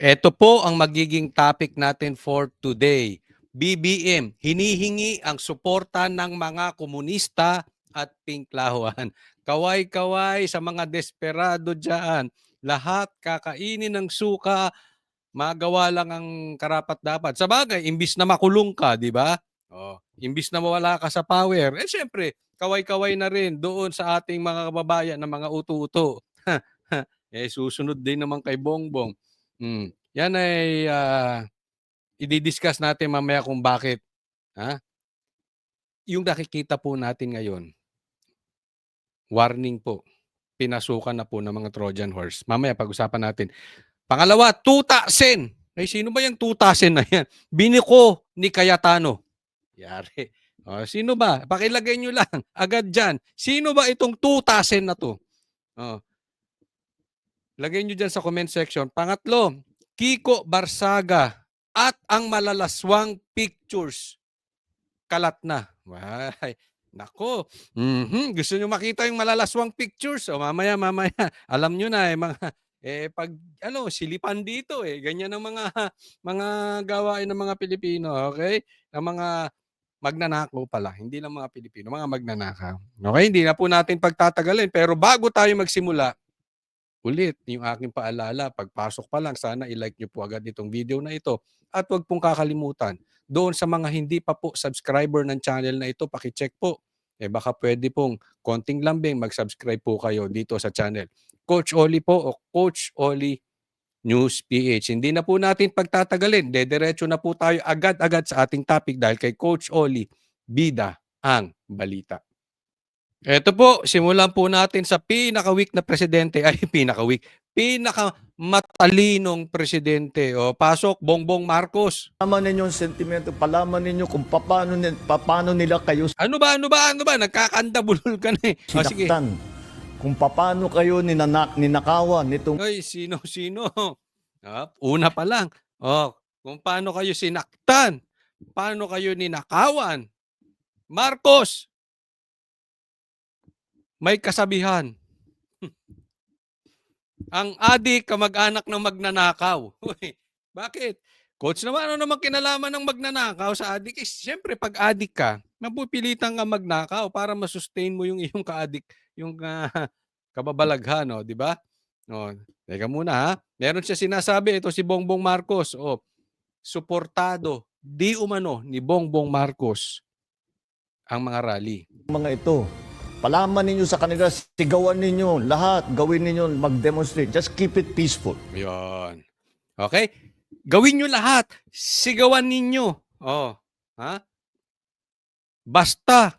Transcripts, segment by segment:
Ito po ang magiging topic natin for today. BBM, hinihingi ang suporta ng mga komunista at pinklawan. Kaway-kaway sa mga desperado dyan. Lahat kakainin ng suka, magawa lang ang karapat-dapat. Sa bagay, imbis na makulong ka, di ba? Imbis na mawala ka sa power, syempre, kaway-kaway na rin doon sa ating mga kababayan na mga uto-uto. Susunod din naman kay Bongbong. Yan ay i-discuss natin mamaya kung bakit. Ha? Yung nakikita po natin ngayon, warning po, pinasukan na po ng mga Trojan horse. Mamaya pag-usapan natin. Pangalawa, tutasin. Ay, sino ba yung tutasin na yan? Biniko ni Cayetano. Yari. Sino ba? Pakilagay nyo lang agad dyan. Sino ba itong tutasin na to? Lagay nyo dyan sa comment section. Pangatlo, Kiko Barsaga at ang malalaswang pictures. Kalat na. Ay, nako. Gusto nyo makita yung malalaswang pictures? Mamaya. Alam nyo na, mga, pag, silipan dito, ganyan ang mga gawain ng mga Pilipino, okay? Ang mga magnanakaw pala, hindi lang mga Pilipino, mga magnanakaw. Okay, hindi na po natin pagtatagalin, pero bago tayo magsimula, ulit, yung aking paalala, pagpasok pa lang, sana i-like nyo po agad itong video na ito. At huwag pong kakalimutan, doon sa mga hindi pa po subscriber ng channel na ito, pakicheck po. Baka pwede pong konting lambing, mag-subscribe po kayo dito sa channel. Coach Oli po o Coach Oli News PH. Hindi na po natin pagtatagalin. Dediretso na po tayo agad-agad sa ating topic dahil kay Coach Oli, bida ang balita. Eto po, simulan po natin sa pinaka-weak na presidente. Ay, pinakamatalinong presidente. Pasok, Bongbong Marcos. Palaman ninyo yung sentimento, palaman ninyo kung paano nila kayo Ano ba? Nagkakandabulol ka na eh. Sige. sinaktan. Kung paano kayo ninakawan nitong Ay, sino? Una pa lang. Kung paano kayo sinaktan. Paano kayo ninakawan. Marcos, may kasabihan. Ang adik kamag-anak ng magnanakaw. Bakit? Coach naman, ano naman kinalaman ng magnanakaw sa adik? Siyempre, pag adik ka, mapupilitan ka magnakaw para masustain mo yung iyong kaadik, yung kababalaghan, di ba? Teka muna ha. Meron siya sinasabi, ito si Bongbong Marcos, suportado, di umano ni Bongbong Marcos ang mga rally. mga ito. Palaman ninyo sa kanila, sigawan ninyo, lahat, gawin ninyo, mag-demonstrate. Just keep it peaceful. Yun. Okay? Gawin nyo lahat. Sigawan ninyo. Basta,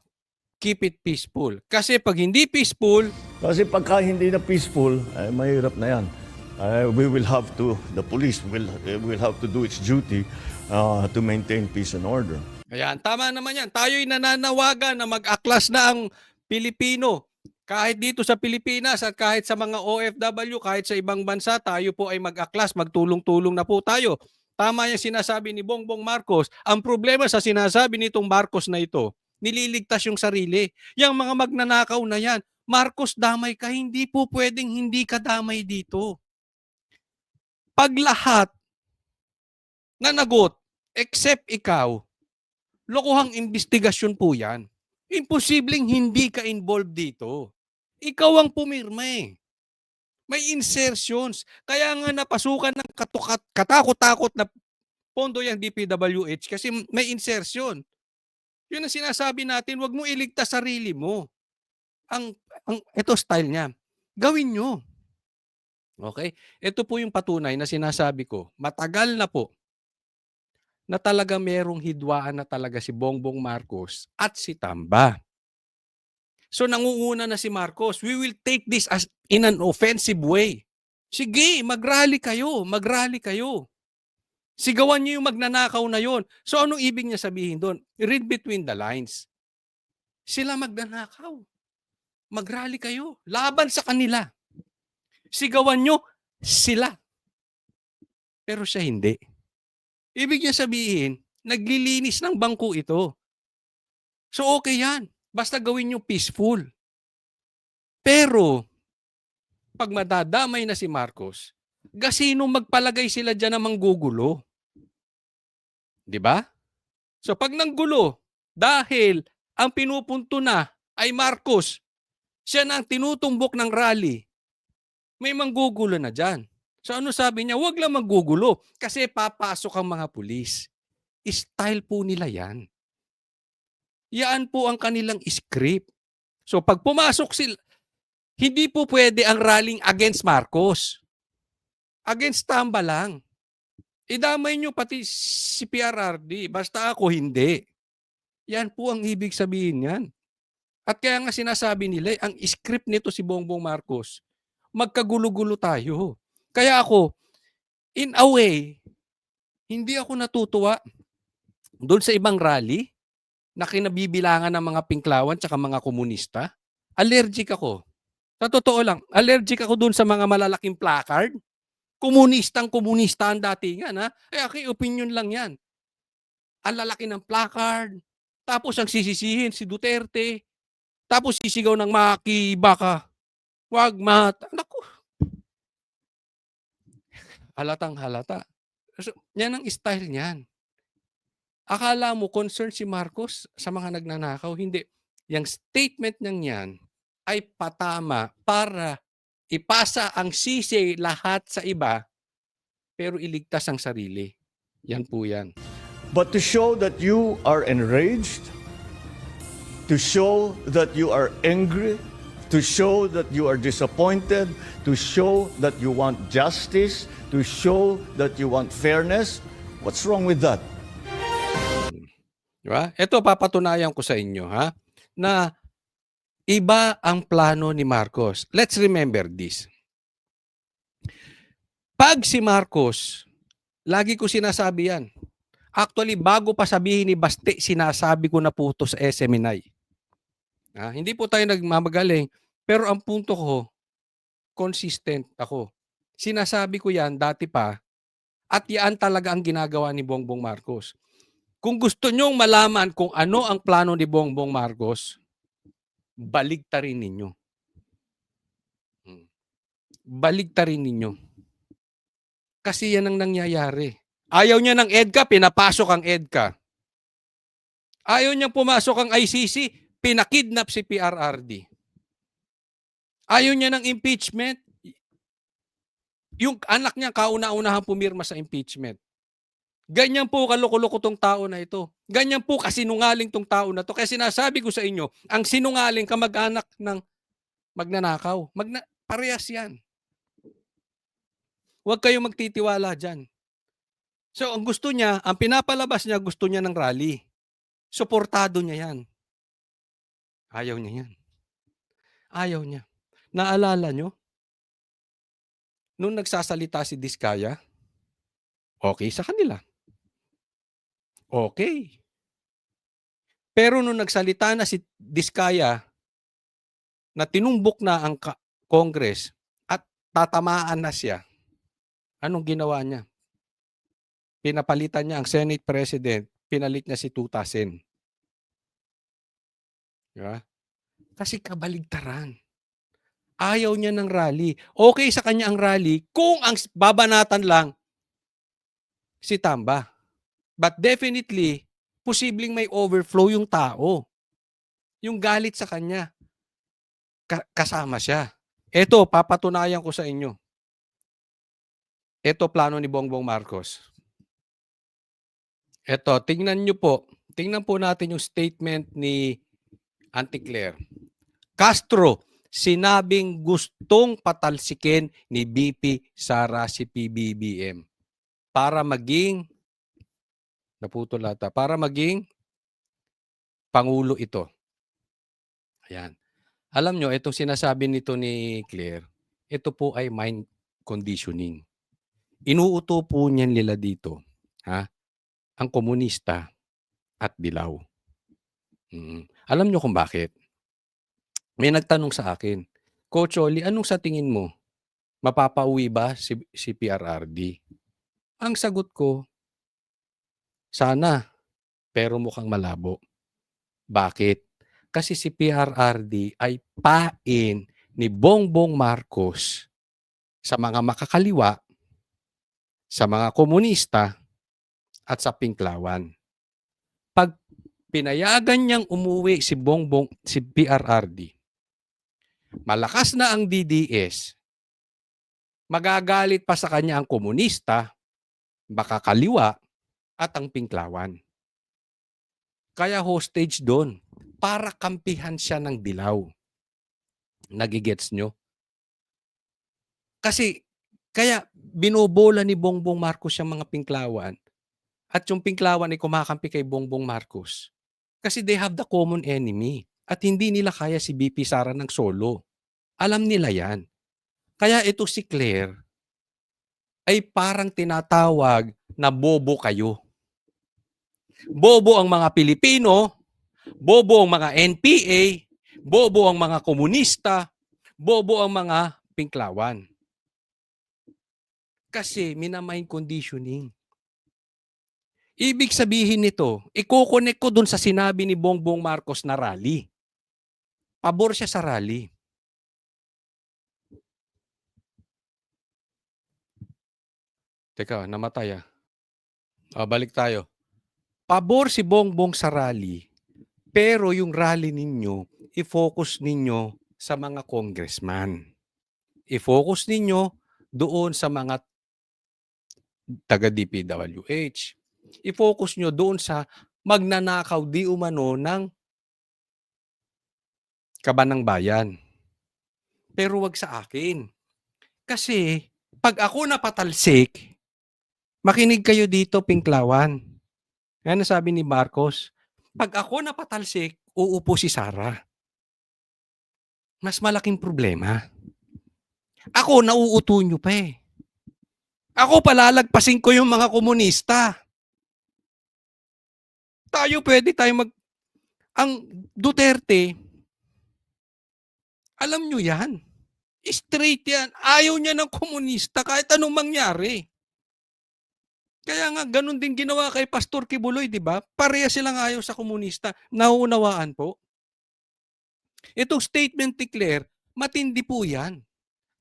keep it peaceful. Kasi pag hindi peaceful, Kasi pagka hindi na peaceful, ay mahirap na yan. The police will have to do its duty to maintain peace and order. Ayan, tama naman yan. Tayo'y nananawagan na mag-aklas na ang Pilipino. Kahit dito sa Pilipinas at kahit sa mga OFW, kahit sa ibang bansa, tayo po ay mag-aklas, magtulong-tulong na po tayo. Tama yung sinasabi ni Bongbong Marcos. Ang problema sa sinasabi nitong Marcos na ito, nililigtas yung sarili. Yang mga magnanakaw na yan, Marcos, damay ka, hindi po pwedeng hindi ka damay dito. Pag lahat nanagot, except ikaw, lokohang investigasyon po yan. Imposibleng hindi ka involved dito. Ikaw ang pumirma eh. May insertions. Kaya nga napasukan ng katakot-takot na pondo yung DPWH kasi may insertion. Yun ang sinasabi natin, wag mo iligtas sarili mo. Ito style niya. Gawin nyo. Okay? Ito po yung patunay na sinasabi ko. Matagal na po na talaga merong hidwaan na talaga si Bongbong Marcos at si Tamba. So nangunguna na si Marcos. We will take this as in an offensive way. Sige, mag-rally kayo. Sigawan niyo yung magnanakaw na yon. So anong ibig niya sabihin doon? Read between the lines. Sila magnanakaw. Mag-rally kayo. Laban sa kanila. Sigawan niyo sila. Pero siya hindi. Ibig niya sabihin, naglilinis ng bangko ito. So okay yan. Basta gawin niyo peaceful. Pero, pag madadamay na si Marcos, Gasinong magpalagay sila diyan ng manggugulo. 'Di ba? So pag nanggulo, dahil ang pinupunto na ay Marcos, siya na ang tinutumbok ng rally, may manggugulo na diyan. So ano sabi niya? Huwag lang manggugulo kasi papasok ang mga pulis. Style po nila 'yan. Yan po ang kanilang script. So pag pumasok sila, hindi po pwede ang rallying against Marcos. Against Tamba lang. Idamay nyo pati si PRRD, basta ako hindi. Yan po ang ibig sabihin yan. At kaya nga sinasabi nila, ang script nito si Bongbong Marcos, magkagulo-gulo tayo. Kaya ako, in a way, hindi ako natutuwa doon sa ibang rally na kinabibilangan ng mga pinklawan tsaka mga komunista. Allergic ako. Sa totoo lang, allergic ako doon sa mga malalaking placard. Komunistang-komunista ang datingan, ha? Eh, aking opinion lang yan. Ang lalaki ng placard, tapos ang sisisihin si Duterte, tapos sisigaw ng Maki, baka, wag mata. Naku, halatang halata. So, yan ang style niyan. Akala mo concern si Marcos sa mga nagnanakaw? Hindi. Yung statement niyang yan ay patama para ipasa ang sisi lahat sa iba pero iligtas ang sarili. Yan po yan. But to show that you are enraged, to show that you are angry, to show that you are disappointed, to show that you want justice, to show that you want fairness, what's wrong with that? Diba? Ito papatunayan ko sa inyo, ha, na iba ang plano ni Marcos. Let's remember this. Pag si Marcos, lagi ko sinasabi yan. Actually, bago pa sabihin ni Baste, sinasabi ko na po ito sa SMNI. Hindi po tayo nagmamagaling, pero ang punto ko, consistent ako. Sinasabi ko yan dati pa, at yan talaga ang ginagawa ni Bongbong Marcos. Kung gusto nyong malaman kung ano ang plano ni Bongbong Marcos, baligtarin ninyo. Baligtarin ninyo. Kasi yan ang nangyayari. Ayaw niya ng EDCA, pinapasok ang EDCA. Ayaw niyang pumasok ang ICC, pinakidnap si PRRD. Ayaw niya ng impeachment, yung anak niya kauna-unahan pumirma sa impeachment. Ganyan po kaloko-loko tong tao na ito. Ganyan po kasinungaling tong tao na to. Kaya sinasabi ko sa inyo, ang sinungaling kamag-anak ng magnanakaw. Parehas yan. Huwag kayong magtitiwala dyan. So, ang gusto niya, ang pinapalabas niya, gusto niya ng rally. Suportado niya yan. Ayaw niya yan. Ayaw niya. Naalala nyo? Nung nagsasalita si Diskaya, okay sa kanila. Okay. Pero nung nagsalita na si Diskaya, na tinumbok na ang Congress at tatamaan na siya, anong ginawa niya? Pinapalitan niya ang Senate President, pinalit niya si Tutasin. Diba? Kasi kabaligtaran. Ayaw niya ng rally. Okay sa kanya ang rally kung ang babanatan lang si Tamba. But definitely, posibleng may overflow yung tao. Yung galit sa kanya. Kasama siya. Ito, papatunayan ko sa inyo. Ito plano ni Bongbong Marcos. Ito, tingnan nyo po. Tingnan po natin yung statement ni Auntie Claire. Castro, sinabing gustong patalsikin ni BP Sara si PBBM para maging para maging pangulo ito. Ayan. Alam nyo, itong sinasabi nito ni Claire, ito po ay mind conditioning. Inuuto po niyan nila dito, ang komunista at dilaw. Alam nyo kung bakit? May nagtanong sa akin, Coach Oli, anong sa tingin mo? Mapapauwi ba si PRRD? Ang sagot ko, sana, pero mukhang malabo. Bakit? Kasi si PRRD ay pain ni Bongbong Marcos sa mga makakaliwa sa mga komunista at sa Pinklawan. Pag pinayagan niyang umuwi si PRRD, malakas na ang DDS, magagalit pa sa kanya ang komunista, baka kaliwa, at ang Pinklawan. Kaya hostage doon para kampihan siya ng dilaw. Nagigets nyo? Kasi kaya binobola ni Bongbong Marcos yung mga Pinklawan at yung Pinklawan ay kumakampi kay Bongbong Marcos. Kasi they have the common enemy at hindi nila kaya si BP Sara ng solo. Alam nila yan. Kaya ito si Claire ay parang tinatawag na bobo kayo. Bobo ang mga Pilipino, bobo ang mga NPA, bobo ang mga komunista, bobo ang mga Pinklawan. Kasi minamind conditioning. Ibig sabihin nito, i-connect ko dun sa sinabi ni Bongbong Marcos na rally. Pabor siya sa rally. Teka, namatay ah. Balik tayo. Pabor si Bongbong sa rally, pero yung rally ninyo, i-focus ninyo sa mga congressman. I-focus ninyo doon sa mga taga-DPWH. I-focus nyo doon sa magnanakaw di umano ng kaban ng bayan. Pero wag sa akin. Kasi pag ako napatalsik, makinig kayo dito, Pinklawan. Yan ang sabi ni Marcos. Pag ako napatalsik, uupo si Sara. Mas malaking problema. Ako, nauuto nyo pa eh. Ako, palalagpasin ko yung mga komunista. Pwede tayo Ang Duterte, alam nyo yan. Straight yan. Ayaw niya ng komunista kahit anong mangyari. Kaya nga, ganun din ginawa kay Pastor Kibuloy, di ba? Pareha silang ayaw sa komunista. Nauunawaan po. Itong statement ni Claire, matindi po yan.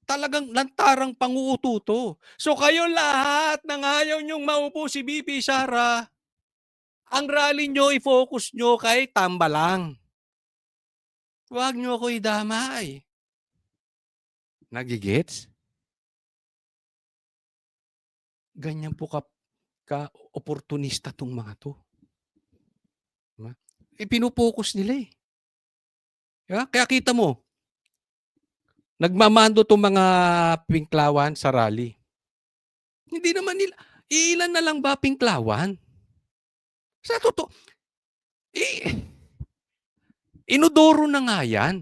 Talagang lantarang panguututo. So kayo lahat nang ayaw nyong maupo si BP Sara, ang rally nyo, i-focus nyo kay Tambalang. Huwag nyo ako idamay. Nagigets? Ganyan po ka-opportunista tong mga to. Pinupokus nila eh. Diba? Kaya kita mo, nagmamando tong mga Pinklawan sa rally. Hindi naman nila, ilan na lang ba Pinklawan? Sa totoo, inodoro na nga yan.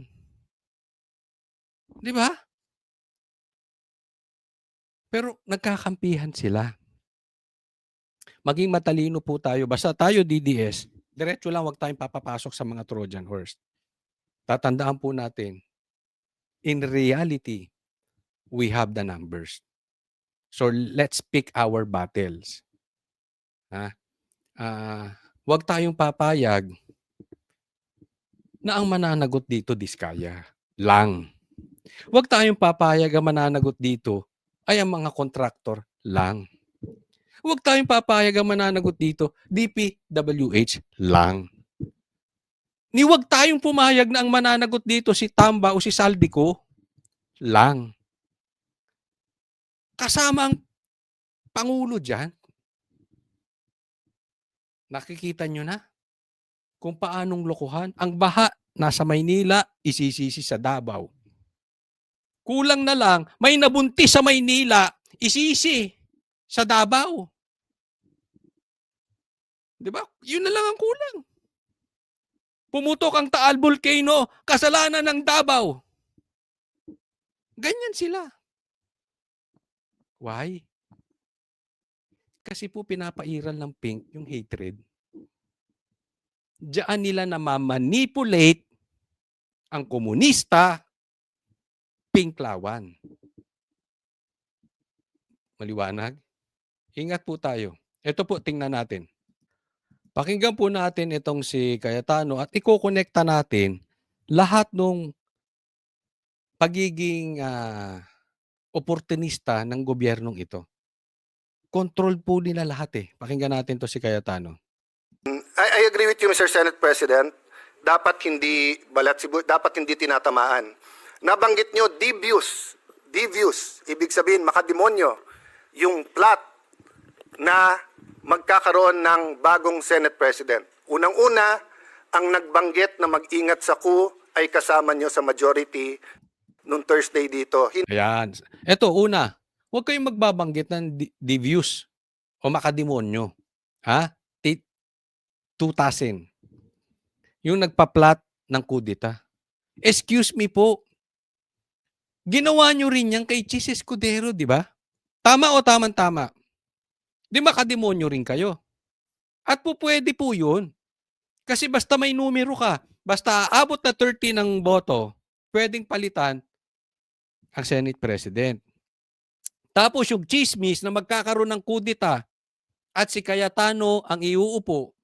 Di ba? Pero nagkakampihan sila. Maging matalino po tayo. Basta tayo DDS, diretso lang, wag tayong papapasok sa mga Trojan horse. Tatandaan po natin, in reality, we have the numbers. So let's pick our battles. Wag tayong papayag na ang mananagot dito Diskaya lang. Wag tayong papayag ang mananagot dito ay ang mga kontraktor lang. Huwag tayong papayag ang mananagot dito, DPWH lang. Ni huwag tayong pumayag na ang mananagot dito si Tamba o si Saldico lang. Kasama ang Pangulo dyan. Nakikita nyo na kung paanong lokohan. Ang baha nasa Maynila, isisisi sa Davao. Kulang na lang, may nabuntis sa Maynila, isisi sa Davao. Di ba? Yun na lang ang kulang. Pumutok ang Taal Volcano, kasalanan ng Davao. Ganyan sila. Why? Kasi po pinapairal ng pink yung hatred. Diyan nila na ma-manipulate ang komunista, Pinklawan. Maliwanag? Ingat po tayo. Ito po, tingnan natin. Pakinggan po natin itong si Cayetano at iko-connecta natin lahat ng pagiging oportunista ng gobyernong ito. Controlled po nila lahat eh. Pakinggan natin to si Cayetano. I agree with you, Mr. Senate President. Dapat hindi balat sibu, dapat hindi tinatamaan. Nabanggit nyo, devious, ibig sabihin makademonyo, yung plot na magkakaroon ng bagong Senate President. Unang-una, ang nagbanggit na mag-ingat sa coup ay kasama nyo sa majority nung Thursday dito. Ayan. Eto, una, huwag kayong magbabanggit ng devious o makademonyo. Ha? 2000. Yung nagpa-plot ng kudita. Excuse me po. Ginawa nyo rin yan kay Chis Escudero, di ba? Tama o tama-tama? Di makademonyo rin kayo. At po pwede po yun. Kasi basta may numero ka, basta aabot na 30 ng boto, pwedeng palitan ang Senate President. Tapos yung chismis na magkakaroon ng kudita at si Cayetano ang iuupo,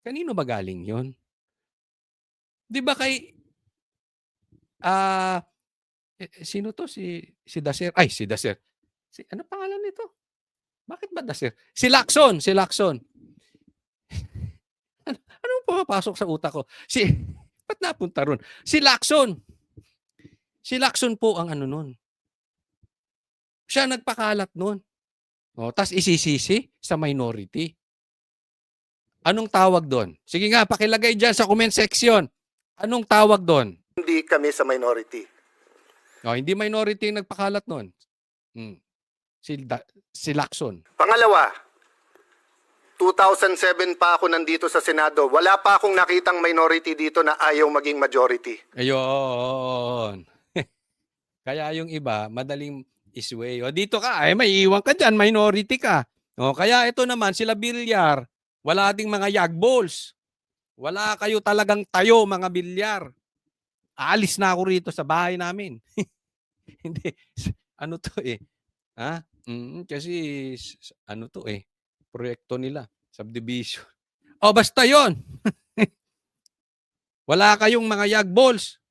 kanino ba galing yun? Di ba kay sino to? Si Daser. Ay, si Daser. Ano pangalan nito? Bakit ba Daser? Si Lacson. Ano pumapasok sa utak ko? Ba't napunta ron? Si Lacson. Si Lacson po ang ano nun. Siya nagpakalat nun. Tas isisisi sa minority. Anong tawag doon? Sige nga, pakilagay dyan sa comment section. Anong tawag doon? Hindi kami sa minority. Hindi minority yung nagpakalat nun. Si Lacson. Pangalawa, 2007 pa ako nandito sa Senado. Wala pa akong nakitang minority dito na ayaw maging majority. Ayun. Kaya yung iba, madaling isway. Dito ka, may iwan ka dyan, minority ka. Kaya ito naman, sila Bilyar, wala ding mga yagballs. Wala kayo talagang tayo, mga Bilyar. Aalis na ako rito sa bahay namin. Hindi. Ano to eh? Kasi ano to eh? Proyekto nila. Subdivision. Basta yon. Wala kayong mga yagballs.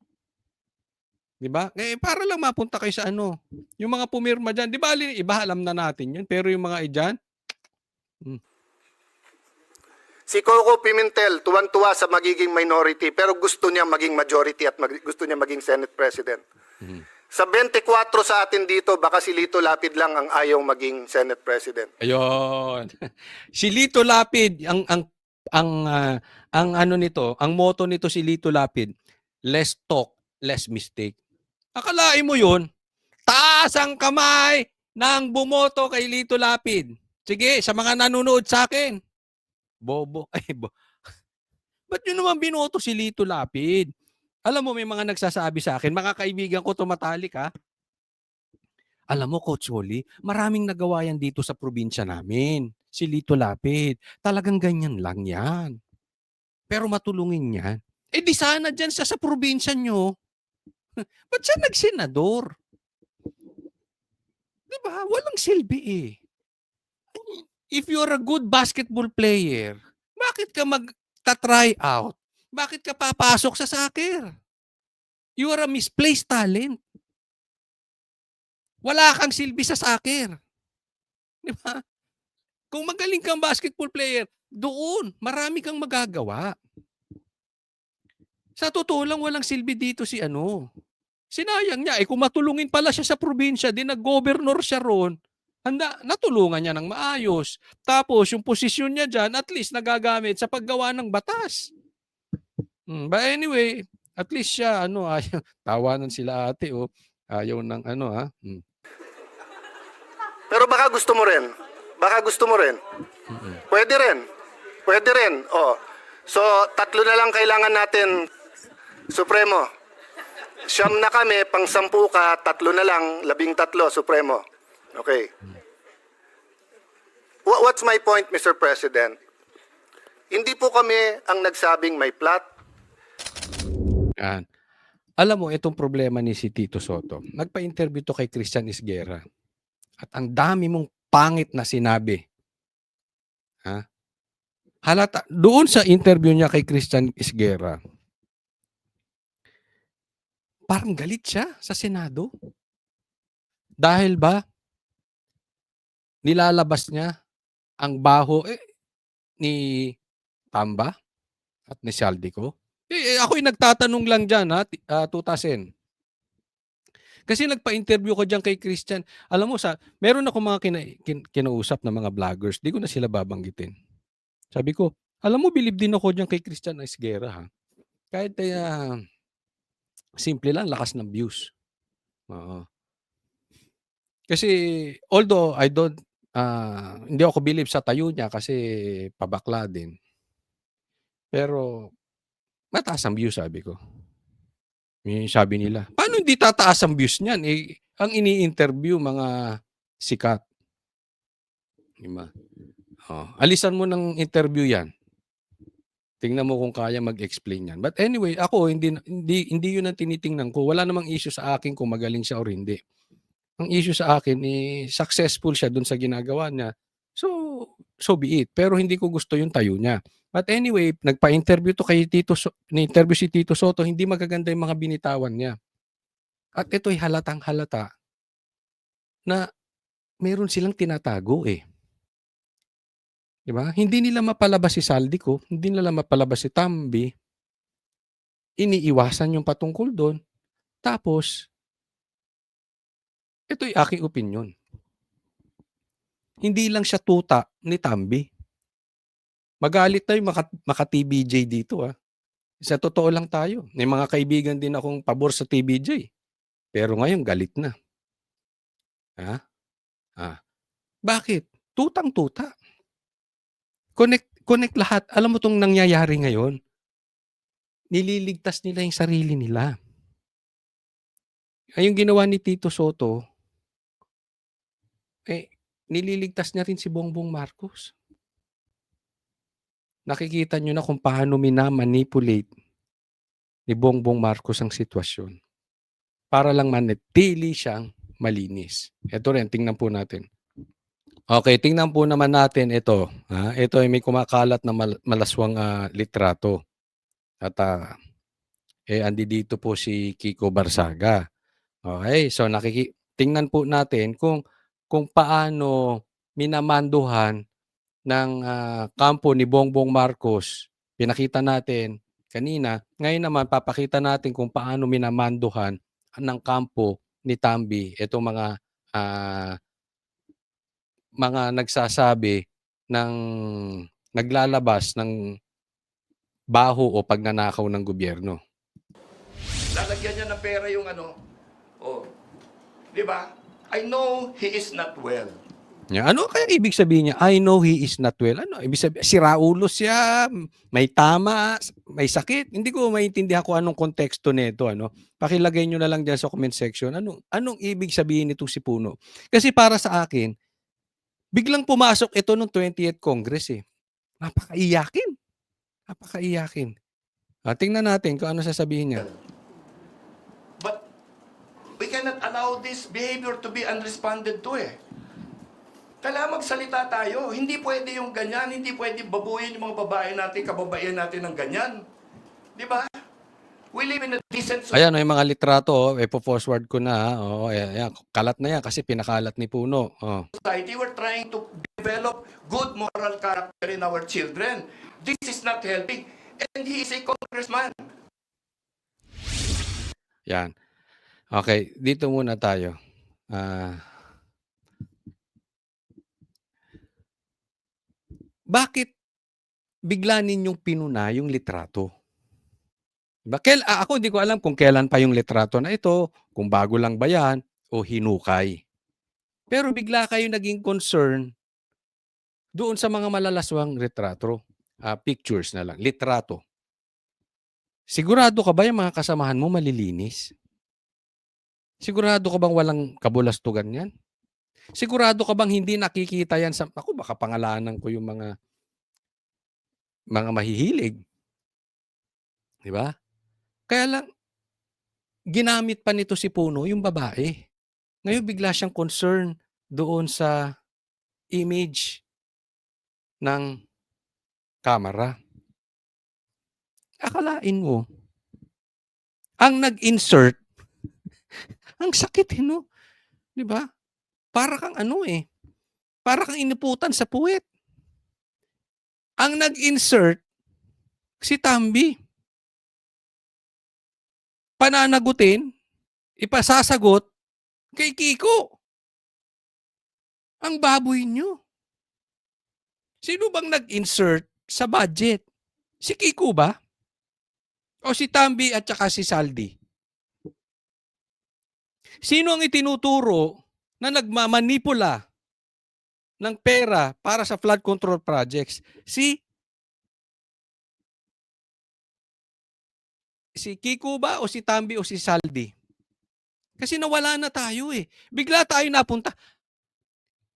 Diba? Para lang mapunta kayo sa ano. Yung mga pumirma dyan. Di ba iba alam na natin yun. Pero yung mga idyan. Si Coco Pimentel, tuwan-tuwa sa magiging minority, pero gusto niya maging majority at gusto niya maging Senate President. Sa 24 sa atin dito, baka si Lito Lapid lang ang ayaw maging Senate President. Ayun. Si Lito Lapid, ang ano nito, ang motto nito si Lito Lapid, less talk, less mistake. Akalain mo yun? Taas ang kamay ng bumoto kay Lito Lapid. Sige, sa mga nanonood sa akin. Bobo. Ba't yun naman binoto si Lito Lapid? Alam mo, may mga nagsasabi sa akin, mga kaibigan ko tumatalik ha. Alam mo, Coach Wally, maraming nagawa yan dito sa probinsya namin. Si Lito Lapid. Talagang ganyan lang yan. Pero matulungin yan. Di sana dyan sa probinsya nyo. Ba't siya nagsenador? Diba? Walang silbi eh. If you're a good basketball player, bakit ka mag-try out? Bakit ka papasok sa soccer? You are a misplaced talent. Wala kang silbi sa soccer. Di ba? Kung magaling kang basketball player, doon, marami kang magagawa. Sa totoo lang, walang silbi dito si ano. Sinayang niya. Kung matulungin pala siya sa probinsya, nag-governor siya ron, natulungan niya ng maayos. Tapos, yung posisyon niya dyan, at least nagagamit sa paggawa ng batas. But anyway, at least siya, ayaw, tawanan sila ate, ayaw ng Pero baka gusto mo rin. Pwede rin. So, 3 na lang kailangan natin, Supremo. 9 na kami, pang 10 ka, 3 na lang, 13, Supremo. Okay. What's my point, Mr. President? Hindi po kami ang nagsabing may plot. Yan. Alam mo, itong problema ni si Tito Soto, nagpa-interview to kay Christian Isguera. At ang dami mong pangit na sinabi. Halata, doon sa interview niya kay Christian Isguera, parang galit siya sa Senado. Dahil ba, nilalabas niya ang baho, ni Tamba at ni Saldico. Ako'y nagtatanong lang diyan, Tutasen. Kasi nagpa-interview ko diyan kay Christian. Alam mo meron akong mga kinausap na mga vloggers, 'di ko na sila babanggitin. Sabi ko, "Alam mo bilib din ako diyan kay Christian Esguerra, ha. Kahit, simple lang lakas ng views." Oo. Kasi although I don't, hindi ako bilib sa tayo niya kasi pabakla din. Pero mataas ang views sabi ko. Sabi nila, "Paano hindi tataas ang views niyan, ang ini-interview mga sikat." 'Di ba? Oh, alisan mo ng interview 'yan. Tingnan mo kung kaya mag-explain 'yan. But anyway, ako hindi 'yun ang tinitingnan ko. Wala namang issue sa akin kung magaling siya or hindi. Ang issue sa akin, successful siya dun sa ginagawa niya. So, so be it. Pero hindi ko gusto yung tayo niya. But anyway, nagpa-interview 'to kay ni-interview si Tito Sotto, hindi magaganda yung mga binitawan niya. At ito'y halatang-halata na meron silang tinatago, 'di ba? Hindi nila mapalabas si Saldico, hindi nila mapalabas si Tambi, iniiwasan yung patungkol dun. Tapos, ito'y aking opinyon. Hindi lang siya tuta ni Tambi. Magalit na yung maka-TVJ dito, Sa totoo lang tayo, may mga kaibigan din akong pabor sa TVJ, pero ngayon galit na. Ha? Bakit? Tutang-tuta. Connect lahat. Alam mo 'tong nangyayari ngayon, nililigtas nila yung sarili nila. Yung ginawa ni Tito Sotto, nililigtas niya rin si Bongbong Marcos. Nakikita niyo na kung paano mina-manipulate ni Bongbong Marcos ang sitwasyon para lang manatili siyang malinis. Ito rin, tingnan po natin. Okay, tingnan po naman natin ito. Ito ay may kumakalat na malaswang litrato. At andi dito po si Kiko Barsaga. Okay, so tingnan po natin kung paano minamanduhan ng kampo ni Bongbong Marcos. Pinakita natin kanina. Ngayon naman papakita natin kung paano minamanduhan ng kampo ni Tambi itong mga nagsasabi ng naglalabas ng baho o pagnanakaw ng gobyerno. Lalagyan niya ng pera yung di ba? I know he is not well. Ano kaya ibig sabihin niya? I know he is not well. Ano ibig sabihin? Siraulo siya, may tama, may sakit. Hindi ko maintindihan kung anong konteksto nito, Pakilagay niyo na lang diyan sa comment section. Anong ibig sabihin nitong si Puno? Kasi para sa akin, biglang pumasok ito nung 20th Congress, Napakaiyakin. Napakaiyakin. Tingnan natin kung ano sasabihin niya. But we cannot allow this behavior to be unresponded to, Kailangan magsalita tayo. Hindi pwede yung ganyan. Hindi pwede babuyin yung mga babae natin, kababaihan natin ng ganyan. Di ba? We live in a decent society. Ayan, yung mga litrato, po-forward ko na. Ayan, kalat na yan kasi pinakalat ni Puno. We're trying to develop good moral character in our children. This is not helping. And he is a congressman. Yan. Okay, dito muna tayo. Bakit bigla ninyong pinuna yung litrato? Diba? Ako hindi ko alam kung kailan pa yung litrato na ito, kung bago lang ba yan, o hinukay. Pero bigla kayo naging concern doon sa mga malalaswang retrato. Pictures na lang, litrato. Sigurado ka ba yung mga kasamahan mo malilinis? Sigurado ka bang walang kabulastugan yan? Sigurado ka bang hindi nakikita yan sa... Ako, baka pangalanan ko yung mga mahihilig. Di ba? Kaya lang, ginamit pa nito si Puno yung babae. Ngayon bigla siyang concern doon sa image ng kamera. Akalain mo, ang nag-insert, ang sakit, Di ba? Para kang Para kang inuputan sa puwet. Ang nag-insert, si Tambi. Pananagutin, ipasasagot kay Kiko. Ang baboy nyo. Sino bang nag-insert sa budget? Si Kiko ba? O si Tambi at saka si Saldi? Sino ang itinuturo na nagmamanipula ng pera para sa flood control projects? Si Kiko ba o si Tambi o si Saldi? Kasi nawala na tayo eh. Bigla tayo napunta.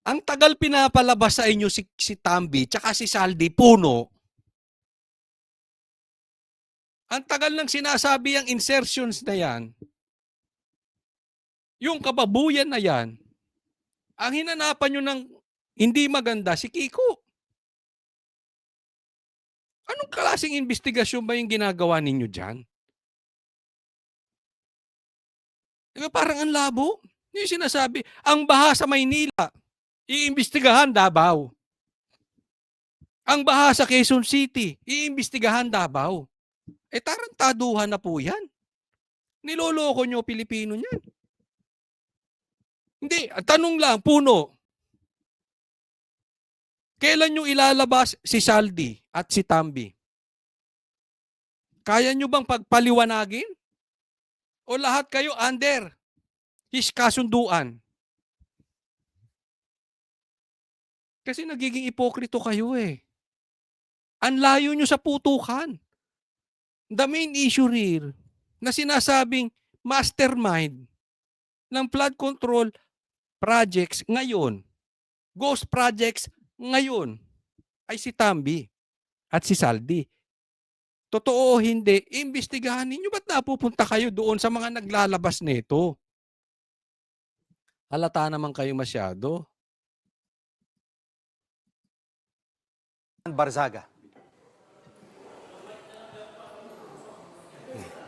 Ang tagal pinapalabas sa inyo si Tambi tsaka si Saldi, puno. Ang tagal nang sinasabi ang insertions na yan, yung kababuyan na yan, ang hinanapan nyo ng hindi maganda, si Kiko. Anong klaseng investigasyon ba yung ginagawa ninyo dyan? Diba parang ang labo? Yung sinasabi, ang baha sa Maynila, iimbestigahan Davao. Ang baha sa Quezon City, iimbestigahan Davao. Tarantaduhan na po yan. Niloloko nyo Pilipino niyan. Hindi, tanong lang, puno. Kailan nyo ilalabas si Saldi at si Tambi? Kaya nyo bang pagpaliwanagin? O lahat kayo under his kasunduan? Kasi nagiging ipokrito kayo eh. Ang layo nyo sa putukan. The main issue here na sinasabing mastermind ng flood control projects ngayon, ghost projects ngayon, ay si Tambi at si Saldi. Totoo o hindi, imbestigahan ninyo. Ba't napupunta kayo doon sa mga naglalabas nito? Halata naman kayo masyado. Barzaga.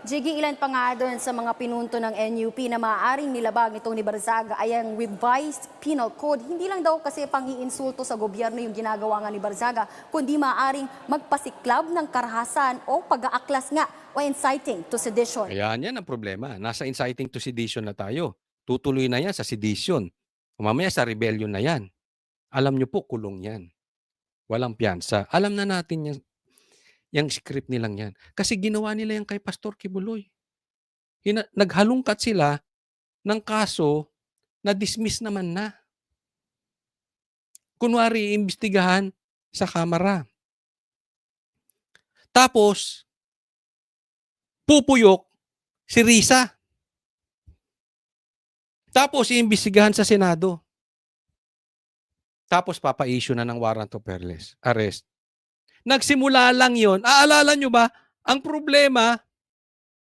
Jiggy, ilan pa nga doon sa mga pinunto ng NUP na maaaring nilabag nitong ni Barzaga ay ang revised penal code. Hindi lang daw kasi pang-iinsulto sa gobyerno yung ginagawa nga ni Barzaga, kundi maaaring magpasiklab ng karahasan o pag-aaklas nga o inciting to sedition. Ayan, yan ang problema. Nasa inciting to sedition na tayo. Tutuloy na yan sa sedition. Mamaya sa rebellion na yan. Alam nyo po, kulong yan. Walang piyansa. Alam na natin yan. Yung script nilang yan. Kasi ginawa nila yan kay Pastor Kibuloy. Naghalungkat sila ng kaso na dismiss naman na. Kunwari, imbestigahan sa kamara. Tapos, pupuyok si Risa. Tapos, iimbestigahan sa Senado. Tapos, papa-issue na ng warrant of arrest. Nagsimula lang yon. Aalala nyo ba, ang problema,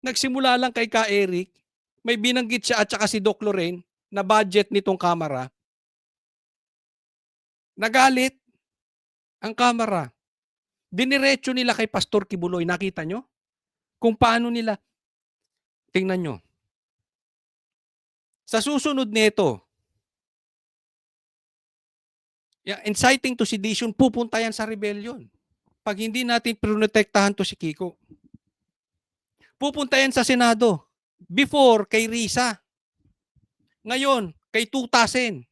nagsimula lang kay Ka Eric, may binanggit siya at saka si Doc Lorraine na budget nitong kamera. Nagalit ang kamera. Diniretso nila kay Pastor Kibuloy. Nakita nyo? Kung paano nila. Tingnan nyo. Sa susunod nito, inciting to sedition, pupunta yan sa rebellion. Pag hindi natin protektahan to si Kiko. Pupunta yan sa Senado. Before, kay Risa. Ngayon, kay Tutasen.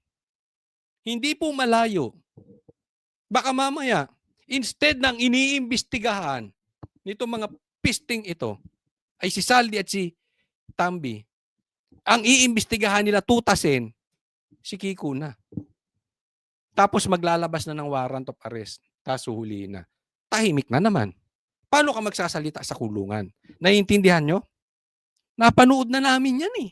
Hindi po malayo. Baka mamaya, instead ng iniimbestigahan nito mga pisting ito, ay si Saldi at si Tambi, ang iimbestigahan nila Tutasen, si Kiko na. Tapos maglalabas na ng warrant of arrest. Tapos huhulihin na. Tahimik na naman. Paano ka magsasalita sa kulungan? Naiintindihan nyo? Napanood na namin yan eh.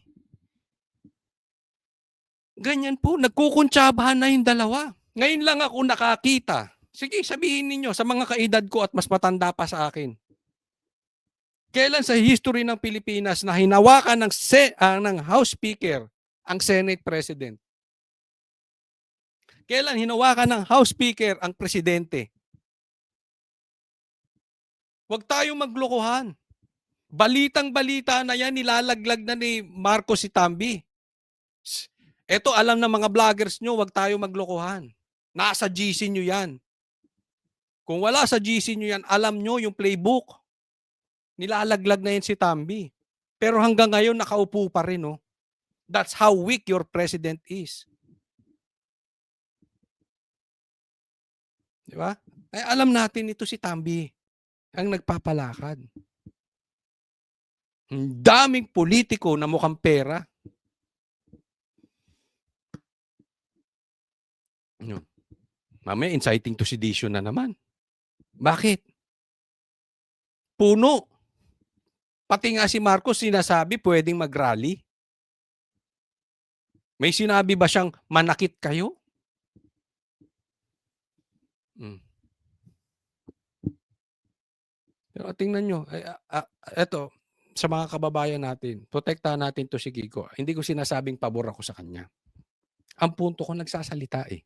Ganyan po, nagkukuntsabahan na yung dalawa. Ngayon lang ako nakakita. Sige, sabihin ninyo sa mga kaedad ko at mas matanda pa sa akin. Kailan sa history ng Pilipinas na hinawakan ng House Speaker ang Senate President? Kailan hinawakan ng House Speaker ang Presidente? Huwag tayong maglokohan. Balitang-balita na yan, nilalaglag na ni Marcos si Tambi. Ito, alam ng mga vloggers nyo, huwag tayong maglokohan. Nasa GC nyo yan. Kung wala sa GC nyo yan, alam nyo yung playbook. Nilalaglag na yan si Tambi. Pero hanggang ngayon, nakaupo pa rin. Oh. That's how weak your president is. Di ba? Ay, alam natin ito si Tambi ang nagpapalakad. Ang daming politiko na mukhang pera. Mamaya inciting to sedition na naman. Bakit? Puno. Pati nga si Marcos sinasabi pwedeng mag-rally. May sinabi ba siyang manakit kayo? Pero tingnan nyo, eto, sa mga kababayan natin, protektahan natin to si Kiko. Hindi ko sinasabing pabor ako sa kanya. Ang punto ko, nagsasalita eh.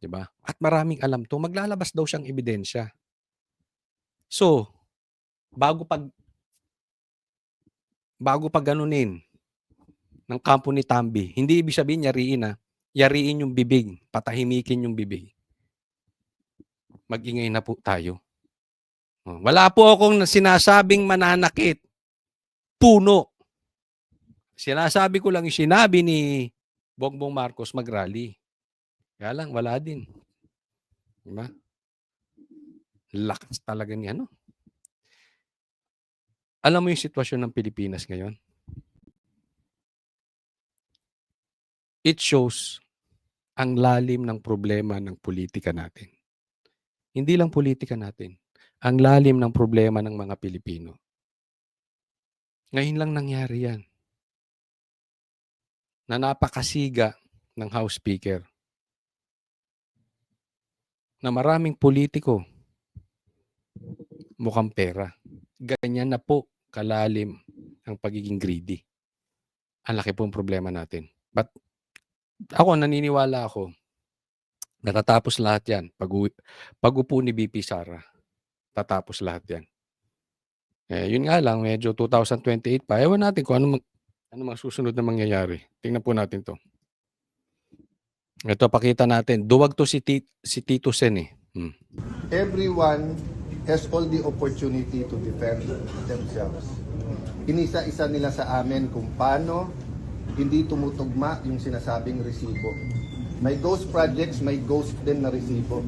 Diba? At maraming alam to, maglalabas daw siyang ebidensya. So, bago pag ganunin ng kampo ni Tambi, hindi ibig sabihin yariin yung bibig, patahimikin yung bibig. Mag-ingay na po tayo. Wala po akong sinasabing mananakit. Puno. Sinasabi ko lang yung sinabi ni Bongbong Marcos mag-rally. Kaya lang, wala din. Diba? Lakas talaga niya, no? Alam mo yung sitwasyon ng Pilipinas ngayon? It shows ang lalim ng problema ng politika natin. Hindi lang politika natin. Ang lalim ng problema ng mga Pilipino. Ngayon lang nangyari yan. Na napakasiga ng House Speaker. Na maraming politiko mukhang pera. Ganyan na po kalalim ang pagiging greedy. Ang laki po ang problema natin. But ako, naniniwala ako, natatapos lahat yan. Pag-upo ni BP Sara, tatapos lahat yan. Yun nga lang, medyo 2028 pa. Ewan natin kung ano mga susunod na mangyayari. Tingnan po natin to. Ito, pakita natin. Duwag to si Tito Sen eh. Everyone has all the opportunity to defend themselves. Inisa-isa nila sa amin kung paano hindi tumutugma yung sinasabing resibo. May ghost projects, may ghost din na resibo.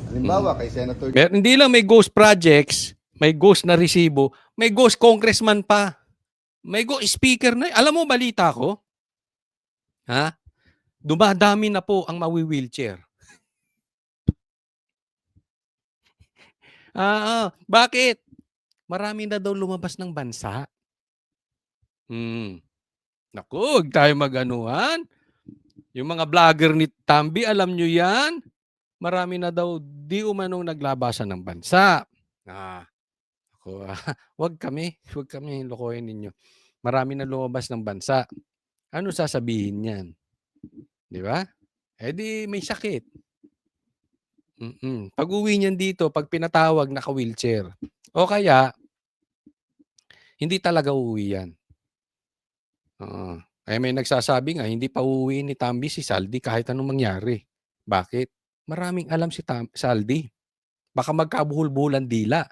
Halimbawa, kay Senator... Pero hindi lang may ghost projects, may ghost na resibo, may ghost congressman pa. May ghost speaker na. Alam mo, balita ko? Ha? Dumadami na po ang mawi-wheelchair. Bakit? Marami na daw lumabas ng bansa. Naku, huwag tayo mag-anuhan. Yung mga vlogger ni Tambi, alam nyo yan? Marami na daw di umanong naglabasan ng bansa. Huwag kami lokohin ninyo. Marami na lumabas ng bansa. Ano sasabihin yan? Di ba? Di may sakit. Pag uwi niyan dito, pag pinatawag, naka-wheelchair. O kaya, hindi talaga uuwi yan. May nagsasabi nga, hindi pa uuwi ni Tambi si Saldi kahit anong mangyari. Bakit? Maraming alam si Saldi. Baka magkabuhol-buhulan dila.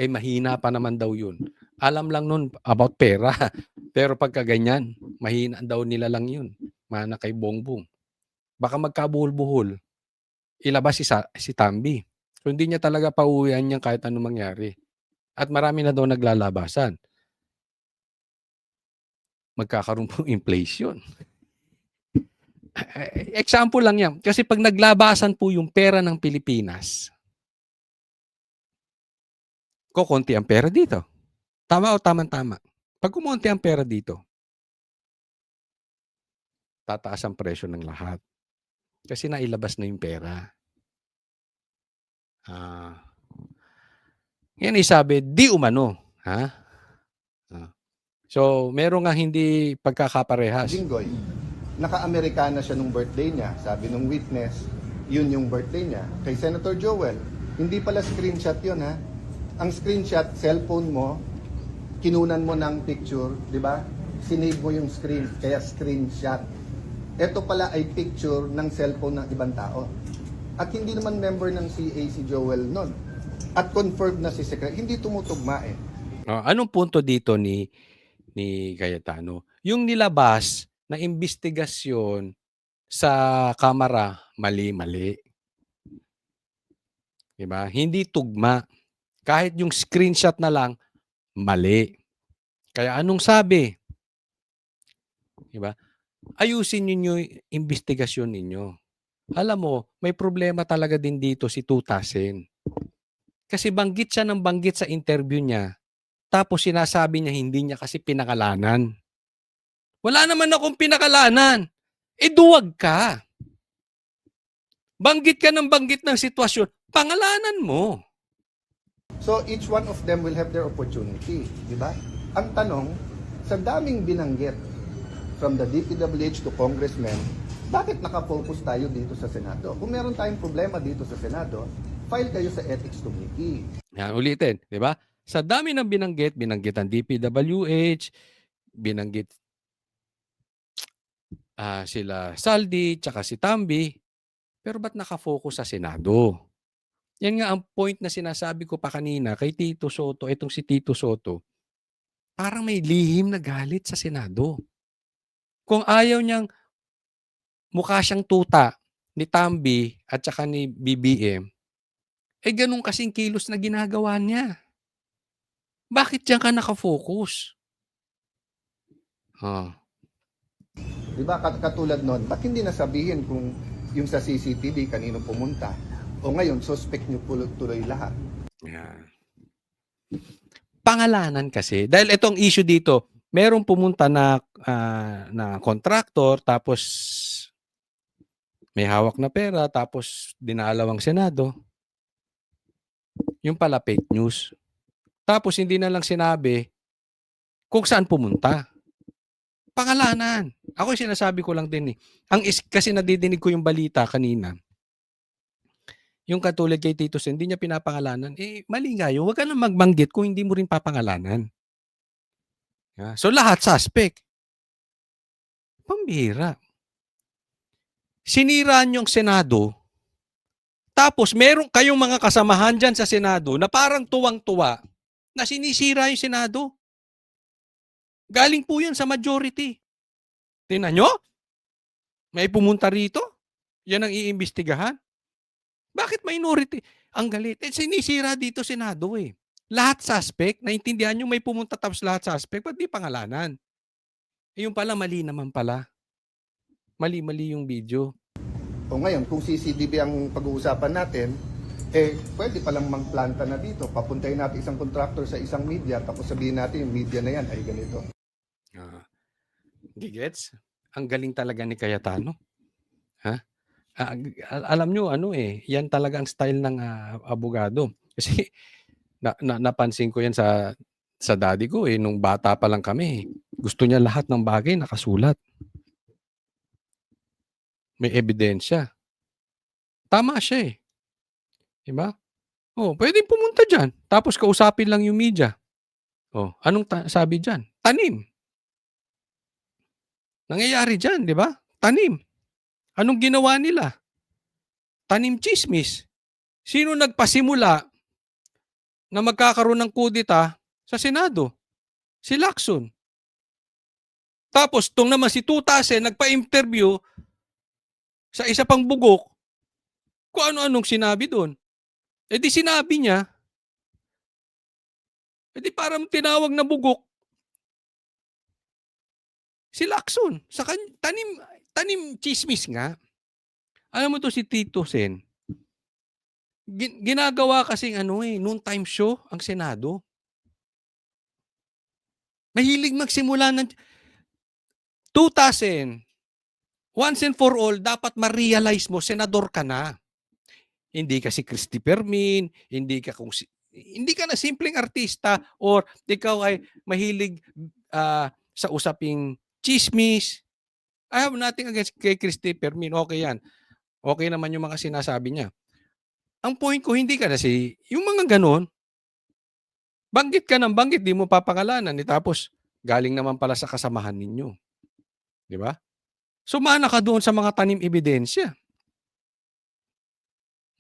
Mahina pa naman daw yun. Alam lang nun about pera. Pero pagka ganyan, mahina daw nila lang yun. Mana kay Bongbong. Baka magkabuhol-buhol. Ilabas si Tambi. So hindi niya talaga pauwian niya kahit anong mangyari. At marami na daw naglalabasan. Magkakaroon po inflation. Example lang yan. Kasi pag naglabasan po yung pera ng Pilipinas, kukunti ang pera dito. Tama o tama-tama? Pag kumunti ang pera dito, tataas ang presyo ng lahat. Kasi nailabas na yung pera. Yan isabi, di umano. So, meron nga hindi pagkakaparehas. Jinggoy, naka-Amerikana siya nung birthday niya. Sabi nung witness, yun yung birthday niya. Kay Senator Joel, hindi pala screenshot yun ha. Ang screenshot, cellphone mo, kinunan mo ng picture, di ba? Sinave mo yung screen, kaya screenshot. ito pala ay picture ng cellphone ng ibang tao. At hindi naman member ng CA si Joel nun. At confirmed na si Secretary, hindi tumutugma eh. Anong punto dito ni Cayetano? Yung nilabas na imbestigasyon sa kamera, mali-mali. 'Di ba? Hindi tugma. Kahit yung screenshot na lang, mali. Kaya anong sabi? 'Di ba? Ayusin niyo yung imbestigasyon ninyo. Alam mo, may problema talaga din dito si Tutasin. Kasi banggit siya ng banggit sa interview niya, tapos sinasabi niya hindi niya kasi pinakalanan. Wala naman akong pinakalanan. Duwag ka. Banggit ka ng banggit ng sitwasyon, pangalanan mo. So each one of them will have their opportunity, di ba? Ang tanong, sa daming binanggit from the DPWH to congressmen, bakit nakafocus tayo dito sa Senado? Kung meron tayong problema dito sa Senado, file kayo sa Ethics Committee. Yan, ulitin, di ba? Sa dami ng binanggit ang DPWH, binanggit sila Saldi, tsaka si Tambi, pero ba't nakafocus sa Senado? Yan nga ang point na sinasabi ko pa kanina kay Tito Soto, itong si Tito Soto, parang may lihim na galit sa Senado. Kung ayaw niyang mukha siyang tuta ni Tambi at saka ni BBM, ganun kasing kilos na ginagawa niya. Bakit diyan ka nakafocus? Di ba? Katulad nun, ba't hindi nasabihin kung yung sa CCTV kanino pumunta? O ngayon, suspect nyo tuloy lahat. Yan. Pangalanan kasi. Dahil itong issue dito, merong pumunta na contractor, tapos may hawak na pera, tapos dinalawang Senado. Yung pala fake news. Tapos hindi na lang sinabi kung saan pumunta. Pangalanan. Ako sinasabi ko lang din kasi nadidinig ko yung balita kanina. Yung katulad kay Tito Sen, hindi niya pinapangalanan. Mali nga yun. Huwag ka na magbanggit kung hindi mo rin papangalanan. So lahat suspect. Pambihira. Sinira niyong Senado, tapos meron kayong mga kasamahan dyan sa Senado na parang tuwang-tuwa na sinisira yung Senado. Galing po yan sa majority. Tingnan nyo? May pumunta rito? Yan ang iimbestigahan? Bakit minority? Ang galit. Sinisira dito Senado eh. Lahat suspect. Naintindihan nyo may pumunta tapos lahat suspect. Ba't di pangalanan? Yung pala, mali naman pala. Mali-mali yung video. O ngayon, kung CCTV ang pag-uusapan natin, pwede palang mangplanta na dito. Papuntahin natin isang contractor sa isang media, tapos sabihin natin yung media na yan ay ganito. Gigets? Ang galing talaga ni Cayetano. Alam nyo, yan talaga ang style ng abogado. Kasi napansin ko yan sa daddy ko nung bata pa lang kami. Gusto niya lahat ng bagay nakasulat. May ebidensya. Tama siya Diba? Pwedeng pumunta dyan. Tapos kausapin lang yung media. Anong sabi dyan? Tanim. Nangyayari dyan, di ba? Tanim. Anong ginawa nila? Tanim chismis. Sino nagpasimula na magkakaroon ng kudita sa Senado? Si Lacson. Tapos, itong naman si Tutasen, nagpa-interview sa isa pang bugok kung ano-anong sinabi doon. Di sinabi niya, di parang tinawag na bugok si Lacson. Sa tanim chismis nga. Alam mo to si Tito Sen, ginagawa kasing noontime show ang Senado. Mahilig magsimula ng 2000. Once and for all, dapat ma-realize mo, senador ka na. Hindi ka si Christy Permin, hindi ka na simpleng artista or ikaw ay mahilig sa usaping chismis. I have nothing against kay Christy Permin. Okay yan. Okay naman yung mga sinasabi niya. Ang point ko, hindi ka na yung mga ganon, banggit ka ng banggit, di mo papangalanan. Tapos, galing naman pala sa kasamahan ninyo. Di ba? Sumana ka doon sa mga tanim ebidensya.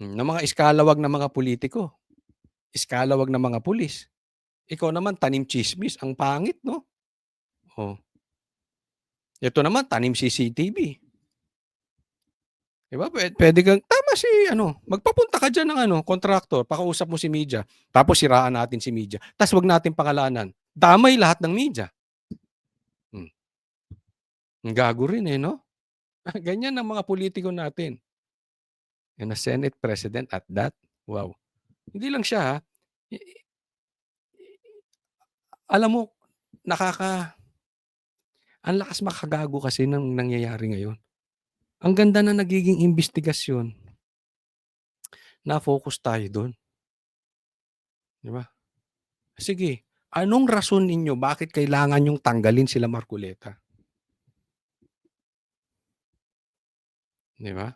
Ng mga iskalawag na mga politiko, iskalawag na mga pulis. Ikaw naman tanim tsismis, ang pangit, no? Oh. Ito naman tanim CCTV. 'Di ba? Pwede kang tama si magpapunta ka diyan ng kontraktor, pakausap mo si media, tapos siraan natin si media. Tapos wag natin pangalanan. Damay lahat ng media. Ang gago rin no? Ganyan ang mga politiko natin. And a Senate President at that. Wow. Hindi lang siya ha. Alam mo, ang lakas makagago kasi ng nangyayari ngayon. Ang ganda na nagiging investigasyon. Na-focus tayo doon. Di ba? Sige, anong rason ninyo bakit kailangan yung tanggalin sila Marcoleta? Di ba?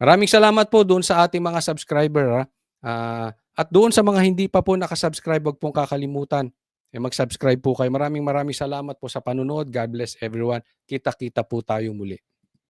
Maraming salamat po doon sa ating mga subscriber. At doon sa mga hindi pa po nakasubscribe, wag pong kakalimutan. Mag-subscribe po kayo. Maraming salamat po sa panunod. God bless everyone. Kita-kita po tayo muli.